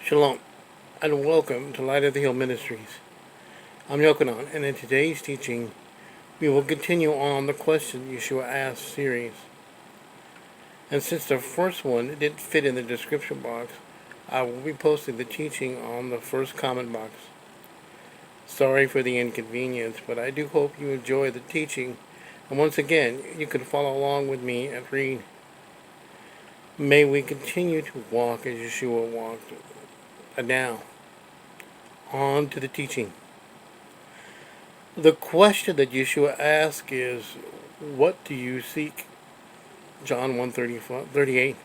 Shalom, and welcome to Light of the Hill Ministries. I'm Yochanan, and in today's teaching, we will continue on the Question Yeshua Asked series. And since the first one didn't fit in the description box, I will be posting the teaching on the first comment box. Sorry for the inconvenience, but I do hope you enjoy the teaching, and once again, you can follow along with me and read. May we continue to walk as Yeshua walked. And now, on to the teaching. The question that Yeshua asks is, what do you seek? John 1:38.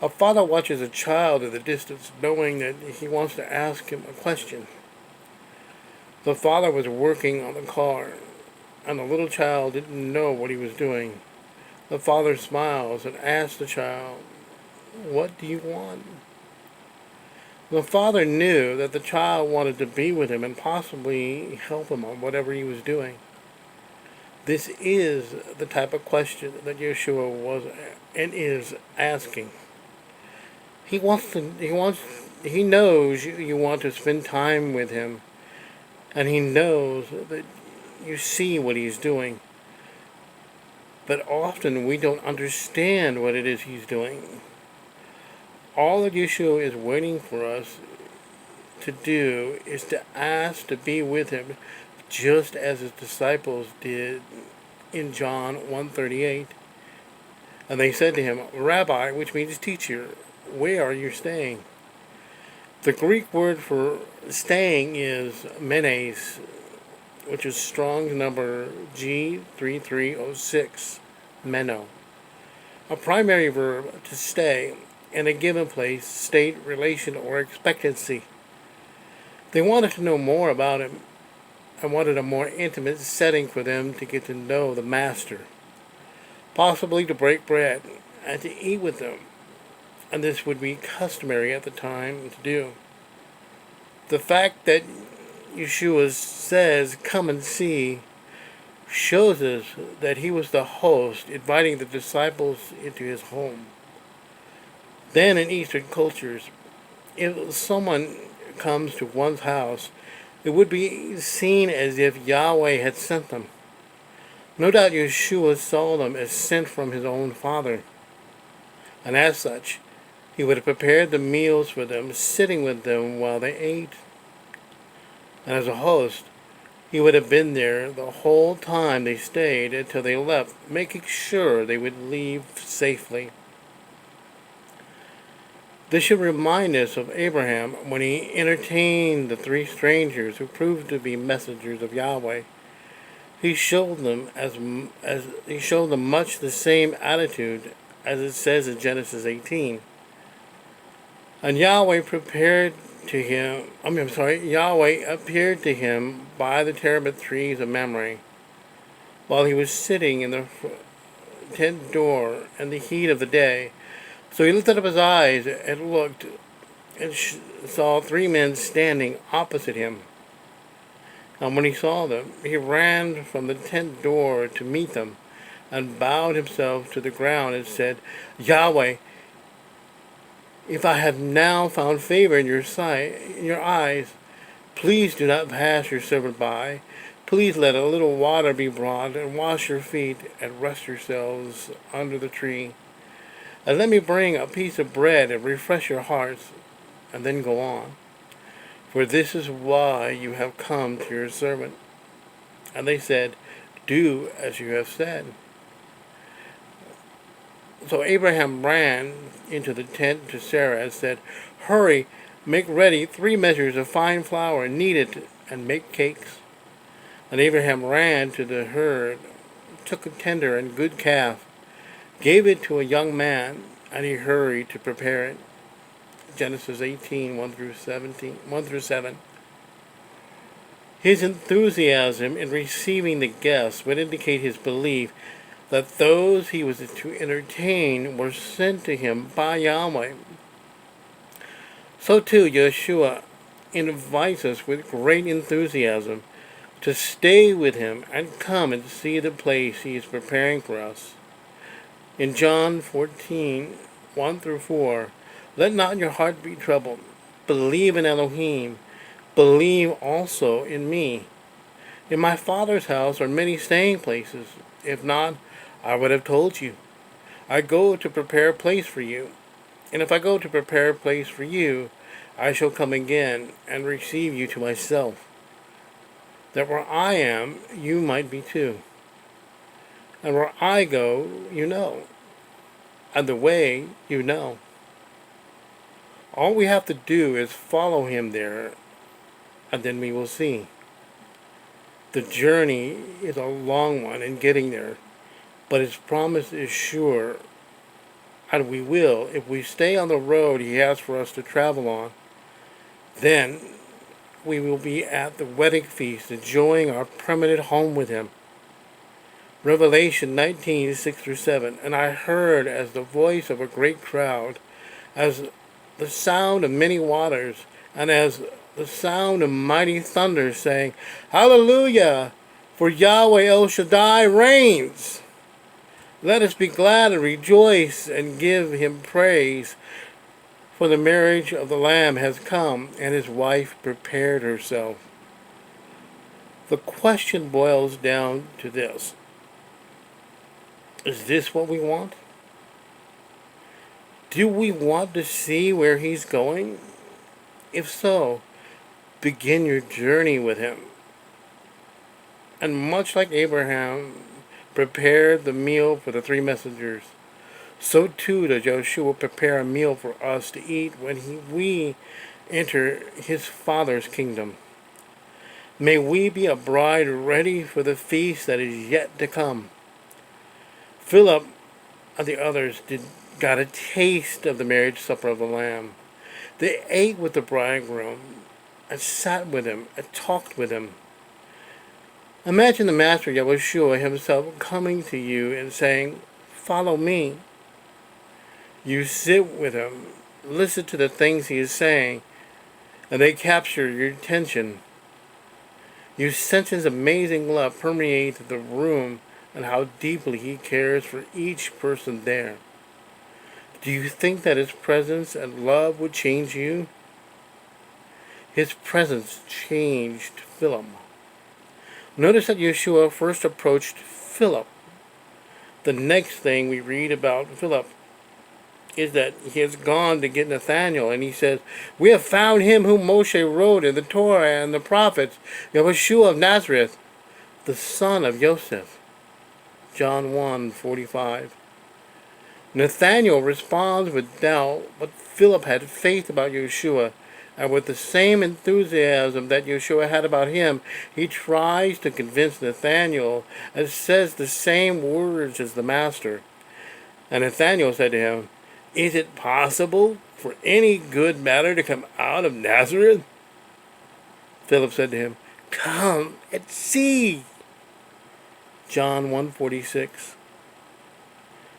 A father watches a child at a distance, knowing that he wants to ask him a question. The father was working on the car, and the little child didn't know what he was doing. The father smiles and asks the child, "What do you want?" The father knew that the child wanted to be with him and possibly help him on whatever he was doing. This is the type of question that Yeshua was and is asking. He knows you want to spend time with him, and he knows that you see what he's doing. But often we don't understand what it is he's doing. All that Yeshua is waiting for us to do is to ask to be with him, just as his disciples did in John 1:38. And they said to him, "Rabbi," which means teacher, "where are you staying?" The Greek word for staying is menes, which is Strong's number G3306, meno. A primary verb to stay in a given place, state, relation, or expectancy. They wanted to know more about him and wanted a more intimate setting for them to get to know the Master, possibly to break bread and to eat with them, and this would be customary at the time to do. The fact that Yeshua says, "Come and see," shows us that he was the host, inviting the disciples into his home. Then in Eastern cultures, if someone comes to one's house, it would be seen as if Yahweh had sent them. No doubt Yeshua saw them as sent from his own Father, and as such, he would have prepared the meals for them, sitting with them while they ate. And as a host, he would have been there the whole time they stayed until they left, making sure they would leave safely. This should remind us of Abraham when he entertained the three strangers who proved to be messengers of Yahweh. He showed them much the same attitude as it says in Genesis 18. And Yahweh appeared to him by the terebinth trees of Mamre, while he was sitting in the tent door in the heat of the day. So he lifted up his eyes and looked, and saw three men standing opposite him. And when he saw them, he ran from the tent door to meet them, and bowed himself to the ground and said, "Yahweh, if I have now found favor in your sight, in your eyes, please do not pass your servant by. Please let a little water be brought, and wash your feet, and rest yourselves under the tree. And let me bring a piece of bread and refresh your hearts, and then go on. For this is why you have come to your servant." And they said, "Do as you have said." So Abraham ran into the tent to Sarah and said, "Hurry, make ready 3 measures of fine flour, knead it, and make cakes." And Abraham ran to the herd, took a tender and good calf, gave it to a young man, and he hurried to prepare it. Genesis 18, 1 through 7. His enthusiasm in receiving the guests would indicate his belief that those he was to entertain were sent to him by Yahweh. So too, Yeshua invites us with great enthusiasm to stay with him and come and see the place he is preparing for us. In John 14, 1 through 4, Let not your heart be troubled. Believe in Elohim. Believe also in me. In my Father's house are many staying places. If not, I would have told you. I go to prepare a place for you. And if I go to prepare a place for you, I shall come again and receive you to myself, that where I am, you might be too. And where I go, you know. And the way, you know. All we have to do is follow him there, and then we will see. The journey is a long one in getting there, but his promise is sure, and we will. If we stay on the road he has for us to travel on, then we will be at the wedding feast, enjoying our permanent home with him. Revelation 19:6-7. And I heard as the voice of a great crowd, as the sound of many waters, and as the sound of mighty thunder, saying, Hallelujah! For Yahweh El Shaddai reigns! Let us be glad and rejoice and give him praise, for the marriage of the Lamb has come, and his wife prepared herself. The question boils down to this. Is this what we want? Do we want to see where he's going? If so, begin your journey with him. And much like Abraham prepared the meal for the three messengers, so too does Yeshua prepare a meal for us to eat when we enter his Father's kingdom. May we be a bride ready for the feast that is yet to come. Philip and the others got a taste of the marriage supper of the Lamb. They ate with the bridegroom and sat with him and talked with him. Imagine the Master Yeshua himself coming to you and saying, Follow me. You sit with him, listen to the things he is saying, and they capture your attention. You sense his amazing love permeate the room and how deeply he cares for each person there. Do you think that his presence and love would change you? His presence changed Philip. Notice that Yeshua first approached Philip. The next thing we read about Philip is that he has gone to get Nathanael, and he says, We have found him whom Moshe wrote in the Torah and the prophets, Yeshua of Nazareth, the son of Joseph. John 1:45. Nathanael responds with doubt, but Philip had faith about Yeshua, and with the same enthusiasm that Yeshua had about him, he tries to convince Nathanael and says the same words as the Master. And Nathanael said to him, Is it possible for any good matter to come out of Nazareth? Philip said to him, Come and see. John 1:46.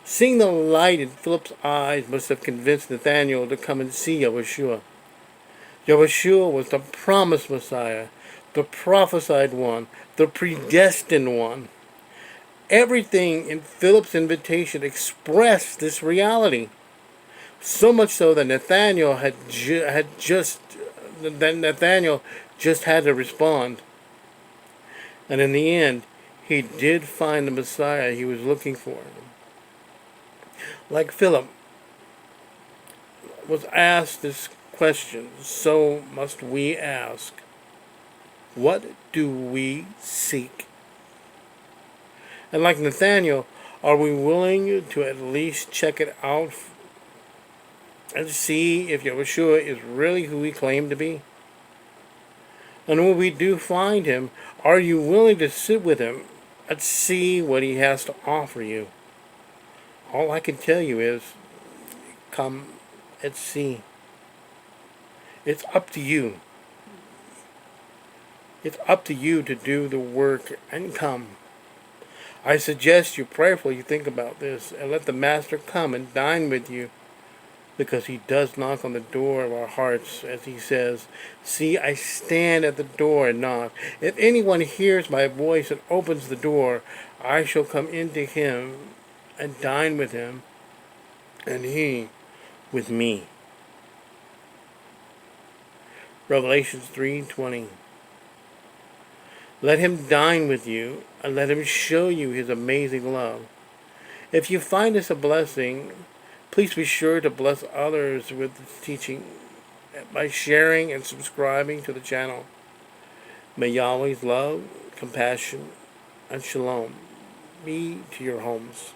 Seeing the light in Philip's eyes must have convinced Nathanael to come and see Yeshua. Yeshua was the promised Messiah, the prophesied one, the predestined one. Everything in Philip's invitation expressed this reality. So much so that Nathanael just had to respond. And in the end, he did find the Messiah he was looking for. Like Philip was asked this question, so must we ask, what do we seek? And like Nathanael, are we willing to at least check it out and see if Yeshua is really who he claimed to be? And when we do find him, are you willing to sit with him and see what he has to offer you? All I can tell you is, come and see. It's up to you. It's up to you to do the work and come. I suggest you prayerfully think about this and let the Master come and dine with you, because he does knock on the door of our hearts, as he says, See, I stand at the door and knock. If anyone hears my voice and opens the door, I shall come into him and dine with him, and he with me. Revelations 3:20. Let him dine with you, and let him show you his amazing love. If you find this a blessing, please be sure to bless others with this teaching by sharing and subscribing to the channel. May Yahweh's love, compassion, and shalom be to your homes.